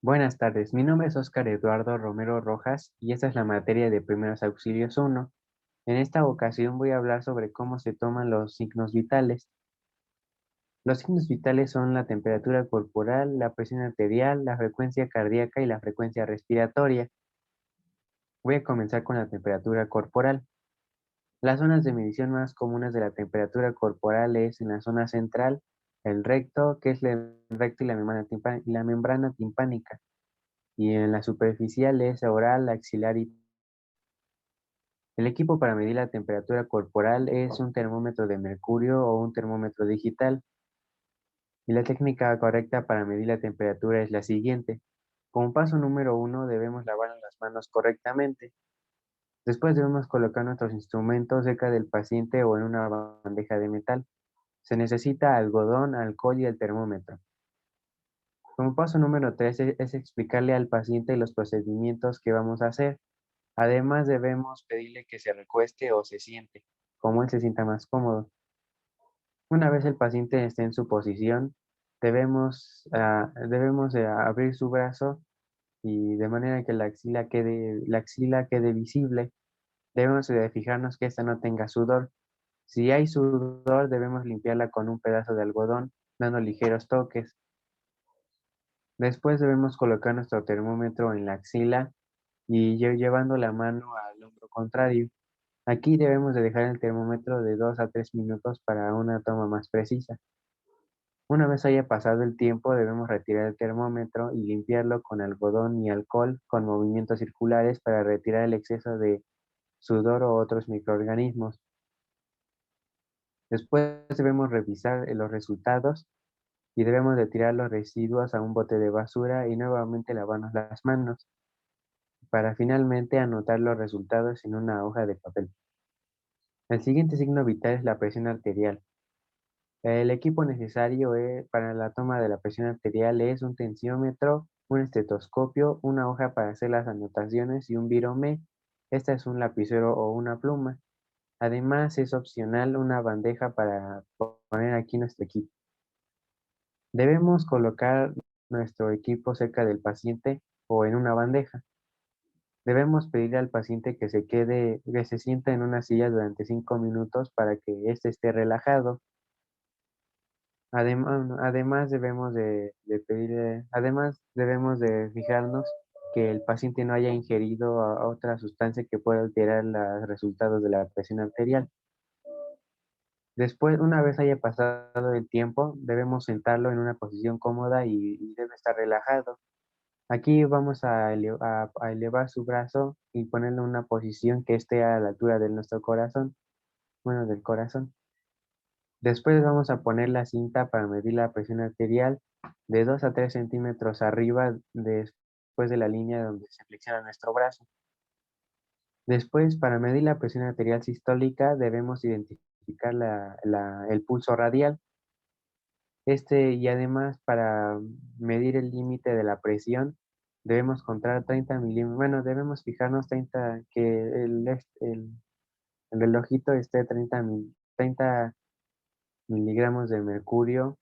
Buenas tardes, mi nombre es Óscar Eduardo Romero Rojas y esta es la materia de Primeros Auxilios 1. En esta ocasión voy a hablar sobre cómo se toman los signos vitales. Los signos vitales son la temperatura corporal, la presión arterial, la frecuencia cardíaca y la frecuencia respiratoria. Voy a comenzar con la temperatura corporal. Las zonas de medición más comunes de la temperatura corporal es en la zona central, el recto, que es el recto y la membrana timpánica, y en la superficial es oral, axilar y el equipo para medir la temperatura corporal es un termómetro de mercurio o un termómetro digital, y la técnica correcta para medir la temperatura es la siguiente. Como paso número uno, debemos lavar las manos correctamente. Después debemos colocar nuestros instrumentos cerca del paciente o en una bandeja de metal. Se necesita algodón, alcohol y el termómetro. Como paso número tres es explicarle al paciente los procedimientos que vamos a hacer. Además, debemos pedirle que se recueste o se siente, como él se sienta más cómodo. Una vez el paciente esté en su posición, debemos abrir su brazo y de manera que la axila quede visible. Debemos de fijarnos que ésta no tenga sudor. Si hay sudor, debemos limpiarla con un pedazo de algodón, dando ligeros toques. Después debemos colocar nuestro termómetro en la axila y llevando la mano al hombro contrario. Aquí debemos de dejar el termómetro de 2 a 3 minutos para una toma más precisa. Una vez haya pasado el tiempo, debemos retirar el termómetro y limpiarlo con algodón y alcohol con movimientos circulares para retirar el exceso de sudor o otros microorganismos. Después debemos revisar los resultados y debemos de tirar los residuos a un bote de basura y nuevamente lavarnos las manos para finalmente anotar los resultados en una hoja de papel. El siguiente signo vital es la presión arterial. El equipo necesario para la toma de la presión arterial es un tensiómetro, un estetoscopio, una hoja para hacer las anotaciones y un virome. Esta es un lapicero o una pluma. Además, es opcional una bandeja para poner aquí nuestro equipo. Debemos colocar nuestro equipo cerca del paciente o en una bandeja. Debemos pedirle al paciente que se sienta en una silla durante 5 minutos para que éste esté relajado. Además debemos de fijarnos que el paciente no haya ingerido a otra sustancia que pueda alterar los resultados de la presión arterial. Después, una vez haya pasado el tiempo, debemos sentarlo en una posición cómoda y debe estar relajado. Aquí vamos a elevar su brazo y ponerlo en una posición que esté a la altura de nuestro corazón, bueno, del corazón. Después vamos a poner la cinta para medir la presión arterial de 2 a 3 centímetros arriba después de la línea donde se flexiona nuestro brazo. Después, para medir la presión arterial sistólica, debemos identificar el pulso radial. Y además, para medir el límite de la presión, debemos contar 30 milímetros. Bueno, debemos fijarnos 30, el relojito esté 30 miligramos de mercurio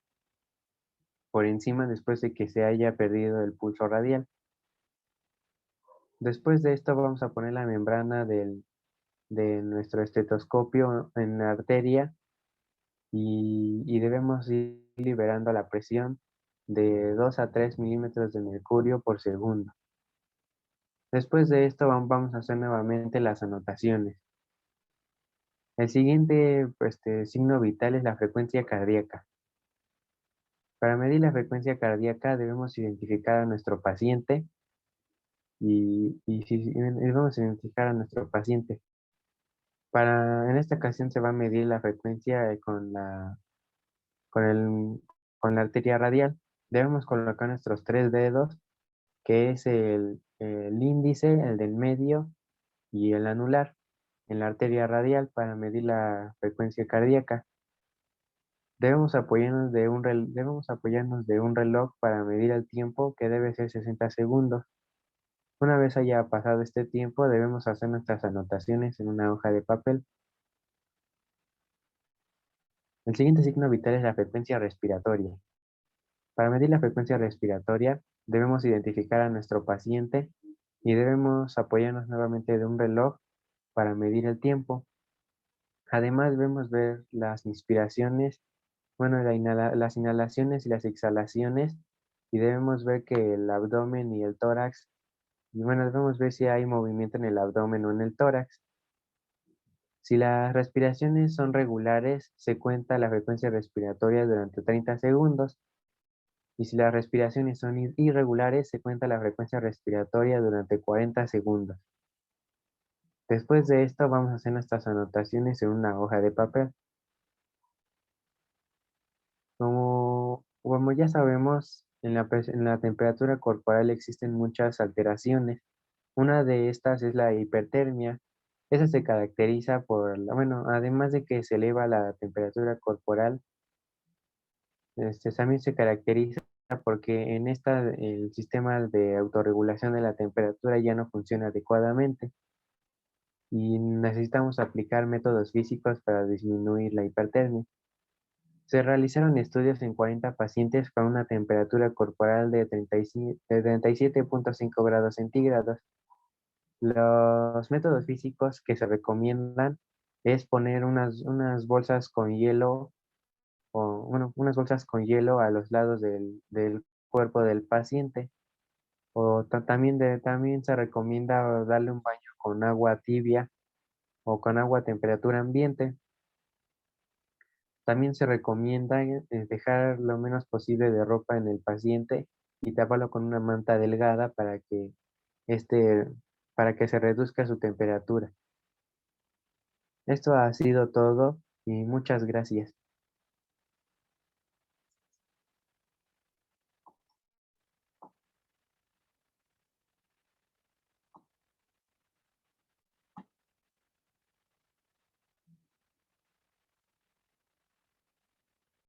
por encima después de que se haya perdido el pulso radial. Después de esto vamos a poner la membrana de nuestro estetoscopio en la arteria y debemos ir liberando la presión de 2 a 3 milímetros de mercurio por segundo. Después de esto vamos a hacer nuevamente las anotaciones. El siguiente signo vital es la frecuencia cardíaca. Para medir la frecuencia cardíaca debemos identificar a nuestro paciente debemos identificar a nuestro paciente. En esta ocasión se va a medir la frecuencia con el, con la arteria radial. Debemos colocar nuestros tres dedos, que es el índice, el del medio y el anular, en la arteria radial para medir la frecuencia cardíaca. Debemos apoyarnos de un reloj para medir el tiempo, que debe ser 60 segundos. Una vez haya pasado este tiempo, debemos hacer nuestras anotaciones en una hoja de papel. El siguiente signo vital es la frecuencia respiratoria. Para medir la frecuencia respiratoria, debemos identificar a nuestro paciente y debemos apoyarnos nuevamente de un reloj para medir el tiempo. Además, debemos ver las inspiraciones, bueno, las inhalaciones y las exhalaciones, y debemos ver que el abdomen y el tórax, y bueno, debemos ver si hay movimiento en el abdomen o en el tórax. Si las respiraciones son regulares, se cuenta la frecuencia respiratoria durante 30 segundos, y si las respiraciones son irregulares, se cuenta la frecuencia respiratoria durante 40 segundos. Después de esto, vamos a hacer nuestras anotaciones en una hoja de papel. Como ya sabemos, en la temperatura corporal existen muchas alteraciones. Una de estas es la hipertermia. Esa se caracteriza bueno, además de que se eleva la temperatura corporal, también se caracteriza porque en esta el sistema de autorregulación de la temperatura ya no funciona adecuadamente y necesitamos aplicar métodos físicos para disminuir la hipertermia. Se realizaron estudios en 40 pacientes con una temperatura corporal de 37,5 grados centígrados. Los métodos físicos que se recomiendan es poner unas bolsas con hielo, o bueno, unas bolsas con hielo a los lados del cuerpo del paciente. O también se recomienda darle un baño con agua tibia o con agua a temperatura ambiente. También se recomienda dejar lo menos posible de ropa en el paciente y taparlo con una manta delgada este, para que se reduzca su temperatura. Esto ha sido todo y muchas gracias.